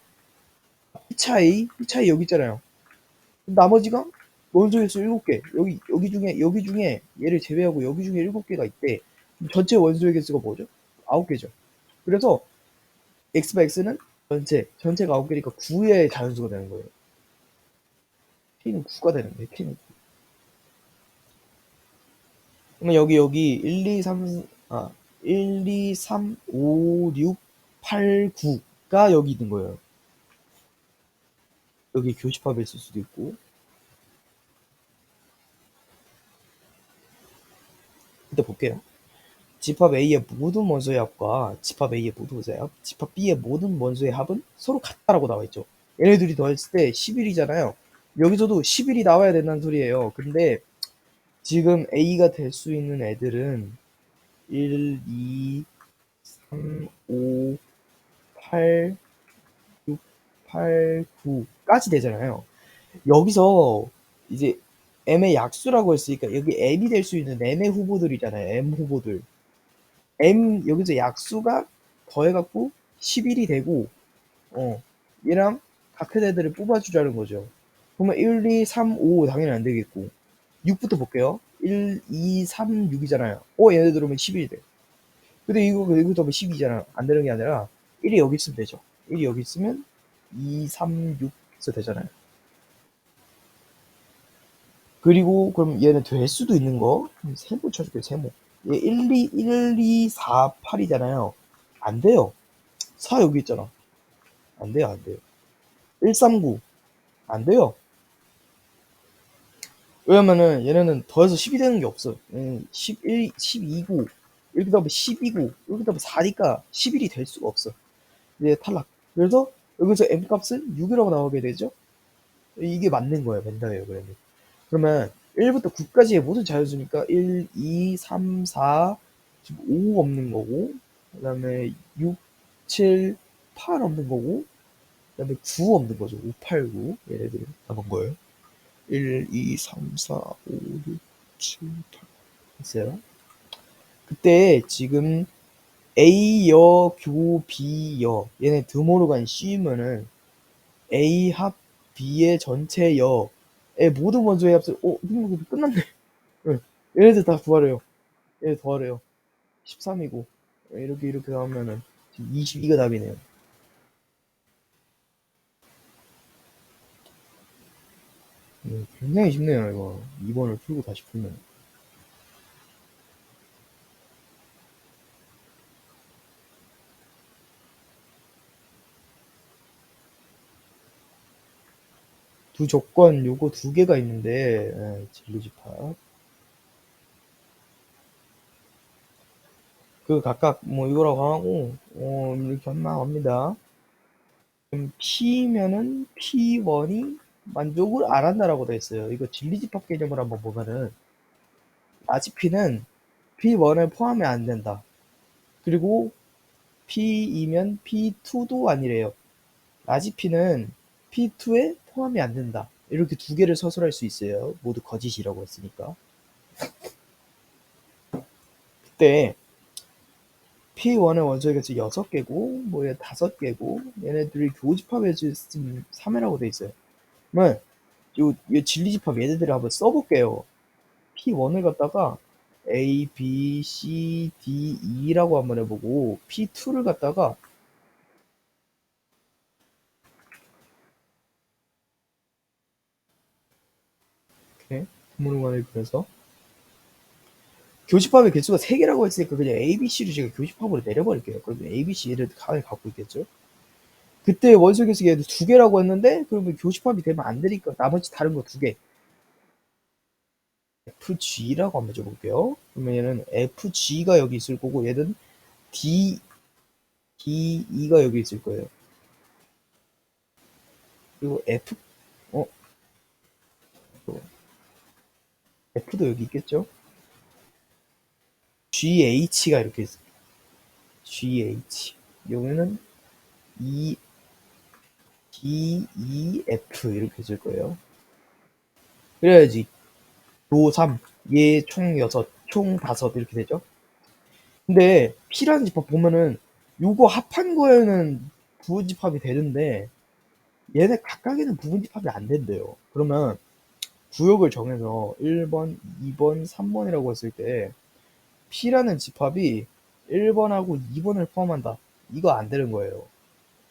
B차 A 여기 있잖아요. 나머지가 원소 개수 7개. 여기 중에 얘를 제외하고 여기 중에 7개가 있대. 전체 원소의 개수가 뭐죠? 9개죠. 그래서 X바 X는 전체가 9개니까 9의 자연수가 되는 거예요. K는 9가 되는 거예요. K는 9. 그러면 여기 1, 2, 3, 5, 6, 8, 9가 여기 있는 거예요. 여기 교집합에 있을 수도 있고. 이따 볼게요. 집합 A의 모든 원소의 합과 집합 A의 모든 원소의 합, 집합 B의 모든 원소의 합은 서로 같다라고 나와 있죠. 얘네들이 더했을 때 11이잖아요. 여기서도 11이 나와야 된다는 소리예요. 근데 지금 A가 될 수 있는 애들은 1, 2, 3, 5, 8, 6, 8, 9까지 되잖아요. 여기서 이제 M의 약수라고 했으니까 여기 M이 될 수 있는 M의 후보들이잖아요. M 후보들. M 여기서 약수가 더해갖고 11이 되고 얘랑 같은 애들을 뽑아주자는 거죠. 그러면 1, 2, 3, 5 당연히 안 되겠고 6부터 볼게요. 1, 2, 3, 6이잖아요. 얘네들 들어오면 11이 돼. 근데 이거 더하면 12잖아. 안 되는 게 아니라 1이 여기 있으면 되죠. 1이 여기 있으면 2, 3, 6 해서 되잖아요. 그리고 그럼 얘는 될 수도 있는 거 세모 쳐줄게요. 세모. 얘 1, 2, 4, 8이잖아요. 안 돼요. 4 여기 있잖아. 안 돼요. 안 돼요. 139 안 돼요. 왜냐면은 얘네는 더해서 10이 되는 게 없어. 11, 12고 이렇게 더하면 10이고 이렇게 더하면 4니까 11이 될 수가 없어. 이제 탈락. 그래서 여기서 M 값은 6이라고 나오게 되죠. 이게 맞는 거예요. 맨다예요. 그러면 1부터 9까지의 모든 자연수니까 1, 2, 3, 4, 지금 5 없는 거고 그 다음에 6, 7, 8 없는 거고 그 다음에 9 없는 거죠. 5, 8, 9 얘네들이 남은 거예요. 1, 2, 3, 4, 5, 6, 7, 8 했어요. 그때 지금 A여, 교, B여 얘네 드모르간 씌우면은 A 합 B의 전체 여의 모든 원소의 합을 끝났네. 네. 얘네들 다 구하래요. 얘네 더하래요. 13이고 이렇게 하면은 지금 22가 답이네요. 굉장히 쉽네요, 이거. 2번을 풀고 다시 풀면. 두 조건, 요거 두 개가 있는데, 진리집합. 그 각각 뭐 이거라고 하고, 이렇게 합니다. 그럼 P면은 P1이 만족을 안 한다라고 돼 있어요. 이거 진리집합 개념을 한번 보면은, 라지 P는 P1을 포함이 안 된다. 그리고 P2면 P2도 아니래요. 라지 P는 P2에 포함이 안 된다. 이렇게 두 개를 서술할 수 있어요. 모두 거짓이라고 했으니까. 그때 P1의 원소의가 지금 6개고 뭐얘 5개고 얘네들이 교집합에 지금 3회라고 돼 있어요. 그러면 요 진리집합 얘네들을 한번 써볼게요. P1을 갖다가 A, B, C, D, E라고 한번 해보고 P2를 갖다가 이렇게 부모를 그려서 교집합의 개수가 3개라고 했으니까 그냥 A, B, C를 제가 교집합으로 내려버릴게요. 그러면 A, B, C 얘를 가만히 갖고 있겠죠? 그때 원소 개수 얘도 2개라고 했는데 그러면 교집합이 되면 안 되니까 나머지 다른 거 2개. FG라고 한번 적어볼게요. 그러면 얘는 FG가 여기 있을 거고 얘는 DE가 여기 있을 거예요. 그리고 F도 여기 있겠죠? GH가 이렇게 있어요. GH. 여기는 DEF 이렇게 있을 거예요. 그래야지 로 3, 얘 총 6, 총 5 이렇게 되죠. 근데 P라는 집합 보면은 요거 합한 거에는 부분집합이 되는데 얘네 각각에는 부분집합이 안 된대요. 그러면 구역을 정해서 1번, 2번, 3번이라고 했을 때 P라는 집합이 1번하고 2번을 포함한다. 이거 안 되는 거예요.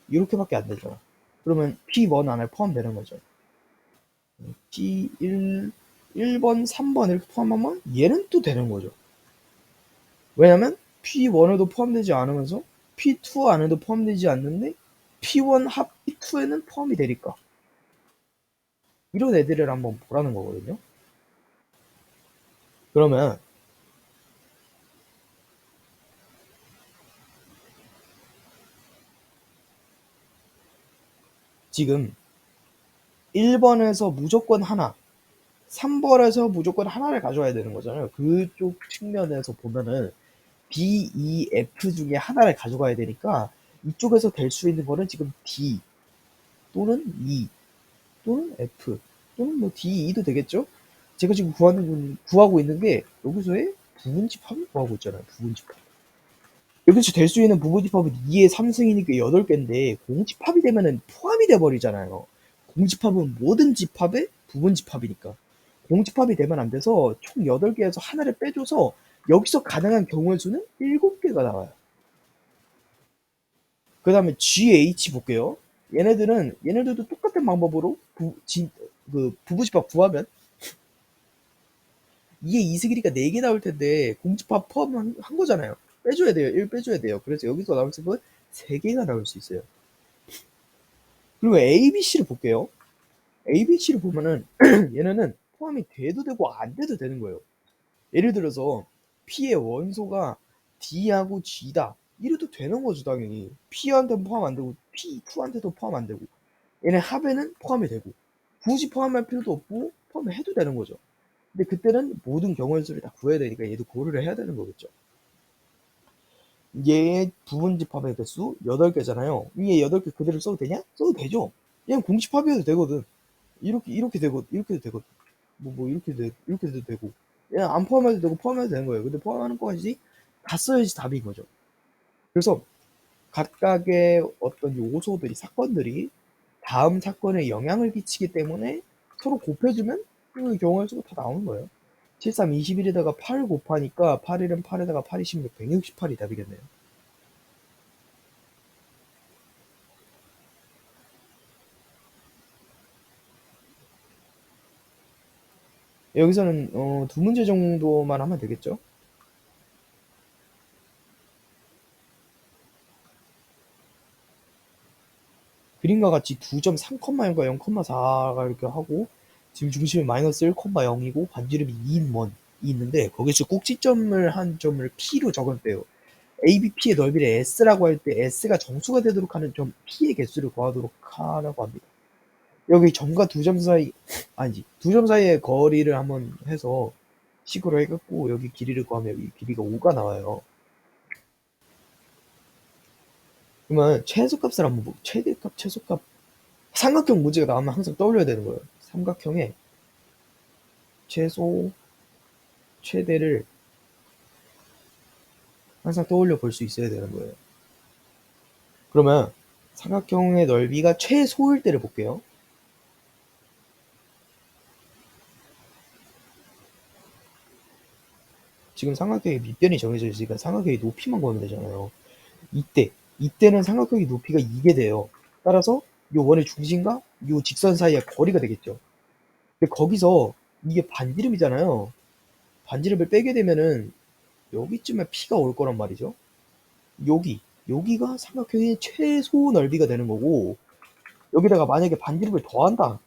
이렇게밖에 안 되잖아. 그러면 P1 안에 포함되는 거죠. P1, 1번, 3번 이렇게 포함하면 얘는 또 되는 거죠. 왜냐면 P1에도 포함되지 않으면서 P2 안에도 포함되지 않는데 P1 합 P2에는 포함이 되니까 이런 애들을 한번 보라는 거거든요. 그러면 지금 1번에서 무조건 하나, 3번에서 무조건 하나를 가져와야 되는 거잖아요. 그쪽 측면에서 보면은 B, E, F 중에 하나를 가져가야 되니까 이쪽에서 될 수 있는 거는 지금 D 또는 E 또는 F 또는 뭐 D, E도 되겠죠? 제가 지금 구하고 있는 게 여기서의 부분집합을 구하고 있잖아요. 부분집합. 여기서 될 수 있는 부분집합은 2의 3승이니까 8개인데 공집합이 되면은 포함이 돼 버리잖아요. 공집합은 모든 집합의 부분집합이니까. 공집합이 되면 안 돼서 총 8개에서 하나를 빼줘서 여기서 가능한 경우의 수는 7개가 나와요. 그 다음에 GH 볼게요. 얘네들도 똑같은 방법으로 부부집합 구하면 2의 2승이니까 4개 나올 텐데 공집합 포함한 거잖아요. 빼줘야 돼요. 1 빼줘야 돼요. 그래서 여기서 나올 수 있는 건 3개가 나올 수 있어요. 그리고 ABC를 볼게요. ABC를 보면은 얘네는 포함이 돼도 되고 안 돼도 되는 거예요. 예를 들어서 P의 원소가 D하고 G다. 이래도 되는 거죠, 당연히. P한테는 포함 안 되고 P2한테도 포함 안 되고 얘네 합에는 포함이 되고 굳이 포함할 필요도 없고 포함해도 되는 거죠. 근데 그때는 모든 경우의 수를 다 구해야 되니까 얘도 고려를 해야 되는 거겠죠. 얘의 부분집합의 개수 8개잖아요. 얘 8개 그대로 써도 되냐? 써도 되죠. 얘는 공집합이어도 되거든. 이렇게 되고 이렇게도 되거든. 이렇게 돼도 되고. 얘는 안 포함해도 되고 포함해도 되는 거예요. 근데 포함하는 것까지 다 써야지 답인 거죠. 그래서 각각의 어떤 요소들이 사건들이 다음 사건에 영향을 끼치기 때문에 서로 곱해주면 그 경우의 수가 다 나오는 거예요. 7, 3, 21에다가 8 곱하니까 8, 1은 8에다가 8, 26, 168이 답이겠네요. 여기서는 두 문제 정도만 하면 되겠죠? 그림과 같이 2.3,0과 0,4가 이렇게 하고 지금 중심이 마이너스 1,0이고 반지름이 2인 원이 있는데 거기서 꼭지점을 한 점을 P로 적었대요. ABP의 넓이를 S라고 할 때 S가 정수가 되도록 하는 점 P의 개수를 구하도록 하라고 합니다. 여기 점과 두 점 사이 아니지 두 점 사이의 거리를 한번 해서 식으로 해갖고 여기 길이를 구하면 여기 길이가 5가 나와요. 그러면 최소값을 한번 보고 최대값 최소값 삼각형 문제가 나오면 항상 떠올려야 되는 거예요. 삼각형의 최소 최대를 항상 떠올려 볼 수 있어야 되는 거예요. 그러면 삼각형의 넓이가 최소일 때를 볼게요. 지금 삼각형의 밑변이 정해져 있으니까 삼각형의 높이만 구하면 되잖아요. 이때는 삼각형의 높이가 이게 돼요. 따라서 이 원의 중심과 이 직선 사이의 거리가 되겠죠. 근데 거기서 이게 반지름이잖아요. 반지름을 빼게 되면은 여기쯤에 P가 올 거란 말이죠. 여기가 삼각형의 최소 넓이가 되는 거고 여기다가 만약에 반지름을 더한다.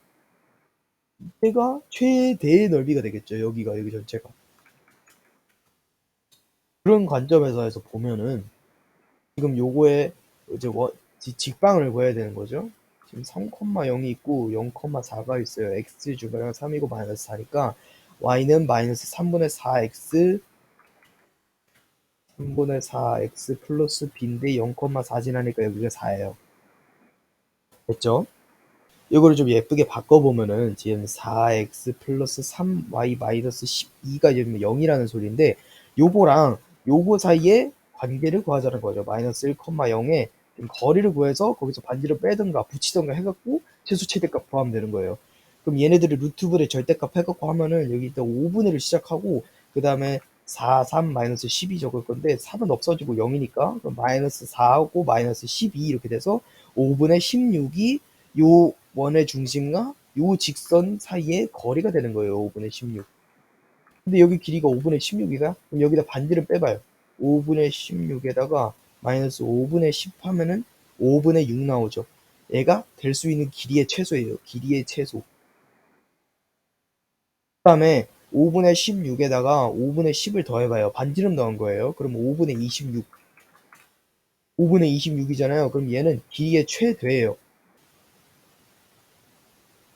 이때가 최대의 넓이가 되겠죠. 여기 전체가. 그런 관점에서 해서 보면은 지금 요거에 이제 직방을 구해야 되는 거죠. 지금 3,0이 있고 0,4가 있어요. x주가 3이고 마이너스 4니까 y는 마이너스 3분의 4x 3분의 4x 플러스 b인데 0,4 지나니까 여기가 4예요. 됐죠? 이거를 좀 예쁘게 바꿔보면은 지금 4x 플러스 3y 마이너스 12가 지금 0이라는 소리인데 요거랑 요거 사이에 관계를 구하자는 거죠. 마이너스 1,0에 거리를 구해서 거기서 반지를 빼든가 붙이든가 해갖고 최소 최대값 구하면 되는 거예요. 그럼 얘네들을 루트분의 절대값 해갖고 하면은 여기 일단 5분의를 시작하고 그 다음에 4, 3, 마이너스 12 적을 건데 3은 없어지고 0이니까 그럼 마이너스 4하고 마이너스 12 이렇게 돼서 5분의 16이 요 원의 중심과 요 직선 사이의 거리가 되는 거예요. 5분의 16. 근데 여기 길이가 5분의 16이다? 그럼 여기다 반지름 빼봐요. 5분의 16에다가 마이너스 5분의 10 하면은 5분의 6 나오죠. 얘가 될 수 있는 길이의 최소예요. 길이의 최소. 그 다음에 5분의 16에다가 5분의 10을 더해봐요. 반지름 넣은 거예요. 그럼 5분의 26. 5분의 26이잖아요. 그럼 얘는 길이의 최대예요.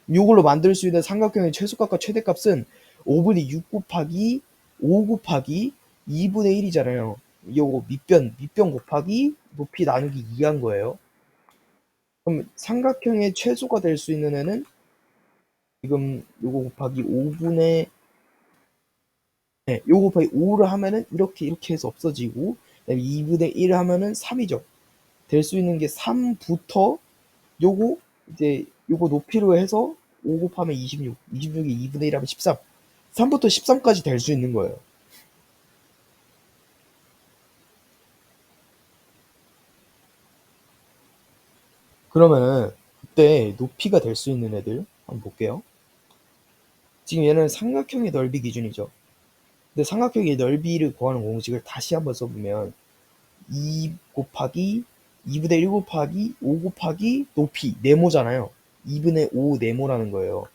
이걸로 만들 수 있는 삼각형의 최소값과 최대값은 5분의 6 곱하기 5 곱하기 2분의 1이잖아요. 요거 밑변 곱하기 높이 나누기 2한 거예요. 그럼 삼각형의 최소가 될 수 있는 애는 지금 요거 곱하기 5분의 요거 곱하기 5를 하면은 이렇게 해서 없어지고 그다음에 2분의 1 하면은 3이죠. 될 수 있는 게 3부터 요거 이제 요거 높이로 해서 5 곱하면 26, 26이 2분의 1 하면 13, 3부터 13까지 될 수 있는 거예요. 그러면은 그때 높이가 될 수 있는 애들 한번 볼게요. 지금 얘는 삼각형의 넓이 기준이죠. 근데 삼각형의 넓이를 구하는 공식을 다시 한번 써보면 2 곱하기 2분의 1 곱하기 5 곱하기 높이 네모잖아요. 2분의 5 네모라는 거예요.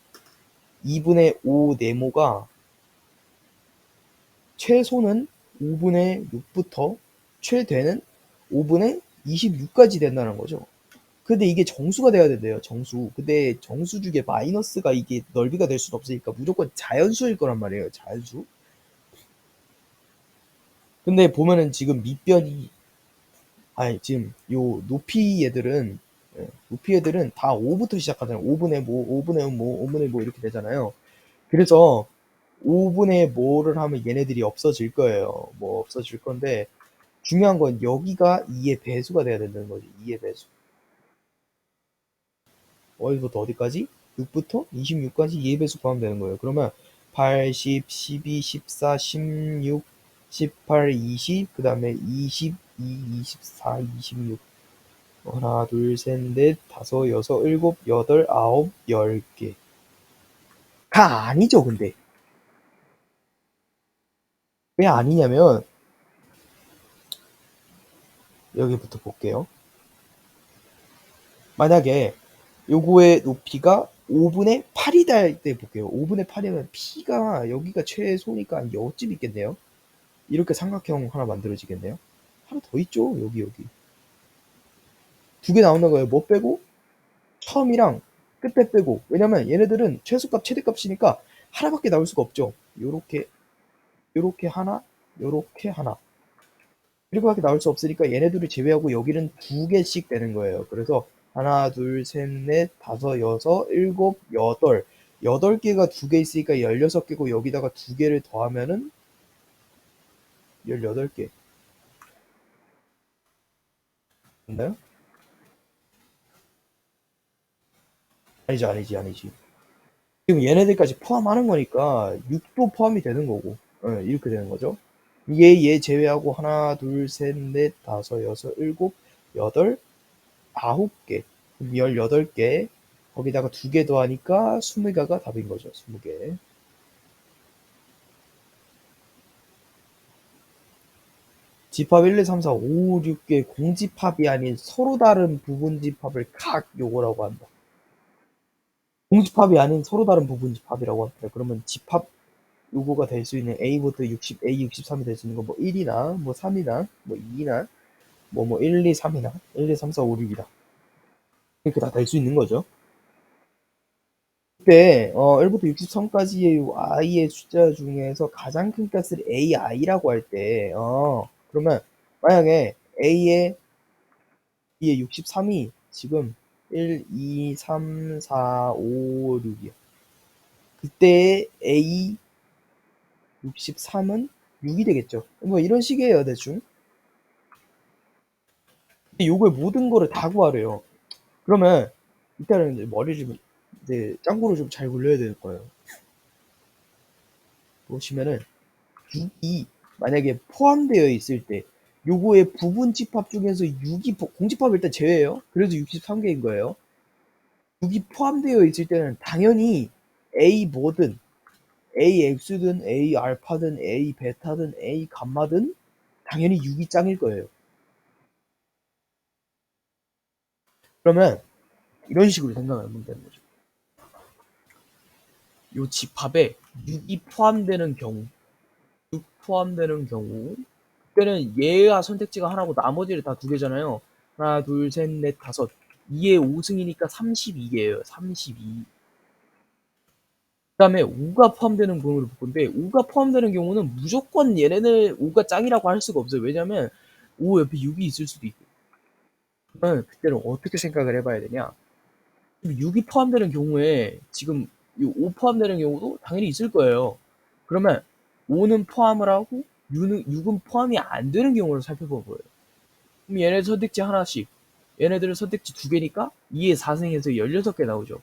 2분의 5 네모가 최소는 5분의 6부터 최대는 5분의 26까지 된다는 거죠. 근데 이게 정수가 돼야 된대요. 정수. 근데 정수 중에 마이너스가 이게 넓이가 될 수는 없으니까 무조건 자연수일 거란 말이에요. 자연수. 근데 보면은 지금 밑변이 지금 요 높이 애들은 높이 애들은 다 5부터 시작하잖아요. 5분의 뭐, 5분의 뭐, 5분의 뭐 이렇게 되잖아요. 그래서 5분의 뭐를 하면 얘네들이 없어질 거예요. 뭐 없어질 건데 중요한 건 여기가 2의 배수가 돼야 된다는 거지. 2의 배수. 어디부터 어디까지? 6부터 26까지 2의 배수 구하면 되는 거예요. 그러면 8, 10, 12, 14, 16, 18, 20, 그 다음에 22, 24, 26. 하나, 둘, 셋, 넷, 다섯, 여섯, 일곱, 여덟, 아홉, 10개. 다 아니죠, 근데. 왜 아니냐면 여기부터 볼게요. 만약에 요거의 높이가 5분의 8이 될 때 볼게요. 5분의 8이면 P가 여기가 최소니까 여쯤 있겠네요. 이렇게 삼각형 하나 만들어지겠네요. 하나 더 있죠. 여기. 두 개 나오는 거예요. 뭐 빼고? 처음이랑 끝에 빼고. 왜냐면 얘네들은 최소값, 최대값이니까 하나밖에 나올 수가 없죠. 요렇게 하나, 요렇게 하나. 이렇게밖에 나올 수 없으니까 얘네들을 제외하고 여기는 두 개씩 되는 거예요. 그래서 하나, 둘, 셋, 넷, 다섯, 여섯, 일곱, 여덟. 8개가 두 개 있으니까 16개고 여기다가 두 개를 더하면은 18개. 맞나요? 아니지. 지금 얘네들까지 포함하는 거니까 6도 포함이 되는 거고. 이렇게 되는 거죠. 얘 제외하고 하나, 둘, 셋, 넷, 다섯, 여섯, 일곱, 여덟, 9개. 18개. 거기다가 두 개 더하니까 20개가 답인 거죠. 20개. 집합 1, 2, 3, 4, 5, 6개 공집합이 아닌 서로 다른 부분 집합을 각 요거라고 한다. 공집합이 아닌 서로 다른 부분 집합이라고 합니다. 그러면 집합 요거가 될 수 있는 A부터 60, A 63이 될 수 있는 거 뭐 1이나 뭐 3이나 뭐 2나 뭐 1, 2, 3이나 1, 2, 3, 4, 5, 6이다. 이렇게 다 될 수 있는 거죠. 그때 1부터 63까지의 i의 숫자 중에서 가장 큰 값을 ai라고 할 때 그러면 만약에 a의 63이 지금 1, 2, 3, 4, 5, 6이야. 그때 a 63은 6이 되겠죠. 뭐 이런 식이에요, 대충. 요거의 모든 거를 다 구하래요. 그러면 일단은 이제 머리 좀 이제 짱구로 좀 잘 굴려야 될 거예요. 보시면은 6이 만약에 포함되어 있을 때 요거의 부분 집합 중에서 6이 공집합 일단 제외해요. 그래도 63개인 거예요. 6이 포함되어 있을 때는 당연히 A 뭐든 A X든 A 알파든 A 베타든 A 감마든 당연히 6이 짱일 거예요. 그러면 이런 식으로 생각하면 되는 거죠. 요 집합에 6이 포함되는 경우 6 포함되는 경우 그때는 얘가 선택지가 하나고 나머지를 다 두 개잖아요. 하나, 둘, 셋, 넷, 다섯. 2의 5승이니까 32개예요. 32. 그 다음에 5가 포함되는 경우를 볼 건데 5가 포함되는 경우는 무조건 얘네들 5가 짱이라고 할 수가 없어요. 왜냐면 5 옆에 6이 있을 수도 있고. 그러면 그때는 어떻게 생각을 해봐야 되냐. 6이 포함되는 경우에 지금 5 포함되는 경우도 당연히 있을 거예요. 그러면 5는 포함을 하고 6은 포함이 안 되는 경우를 살펴볼 거예요. 그럼 얘네 선택지 하나씩 얘네들은 선택지 두 개니까 2의 4승에서 16개 나오죠.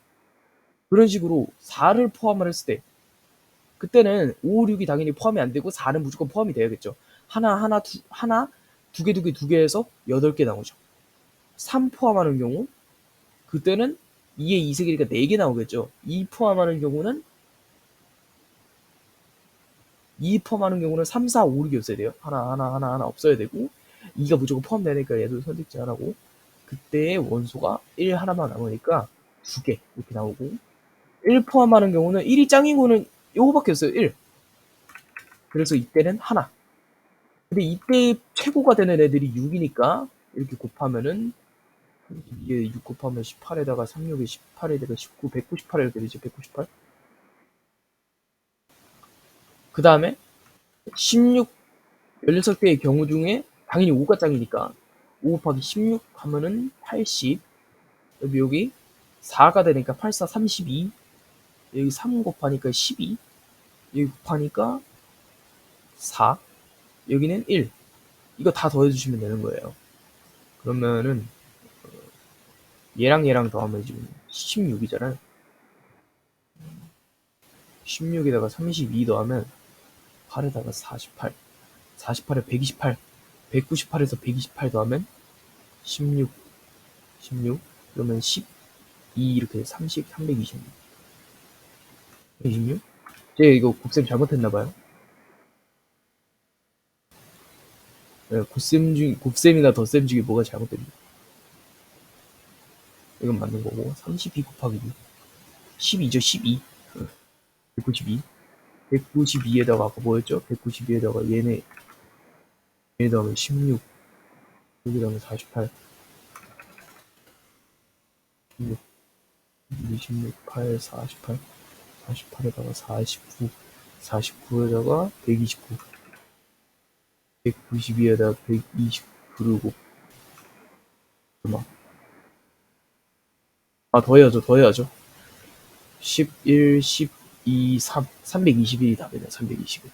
그런 식으로 4를 포함을 했을 때 그때는 5, 6이 당연히 포함이 안 되고 4는 무조건 포함이 돼야겠죠. 하나 두 개 해서 8개 나오죠. 3 포함하는 경우 그때는 2의 2승이니까 4개 나오겠죠. 2 포함하는 경우는 3, 4, 5, 6이 없어야 돼요. 하나 없어야 되고 2가 무조건 포함되니까 얘도 선택지 하나고 그때의 원소가 1 하나만 남으니까 2개 이렇게 나오고 1 포함하는 경우는 1이 짱인 거는 요거밖에 없어요. 1. 그래서 이때는 하나. 근데 이때 최고가 되는 애들이 6이니까 이렇게 곱하면은 이게 6 곱하면 18에다가 36에 18에다가 19, 198 이렇게 되죠. 198. 그 다음에 16, 16개의 경우 중에 당연히 5가 짱이니까 5 곱하기 16 하면은 80. 여기 4가 되니까 8, 4, 32. 여기 3 곱하니까 12. 여기 곱하니까 4. 여기는 1. 이거 다 더해주시면 되는 거예요. 그러면은 얘랑 더하면 지금 16이잖아요. 16에다가 32 더하면 8에다가 48. 48에 128. 198에서 128 더하면 16. 그러면 12 이렇게 30, 326. 126? 제가 이거 곱셈 잘못했나봐요. 예, 곱셈이나 덧셈 중에 뭐가 잘못됩니까? 이건 맞는 거고, 32 곱하기 12죠, 12. 192. 192에다가 아까 뭐였죠? 192에다가 얘에다가 16, 여기다가 48, 16, 26, 8, 48, 48에다가 49, 49에다가 129, 192에다가 120, 그리고 얼마? 아, 더해야죠. 11, 12, 3, 321이 답이네, 321.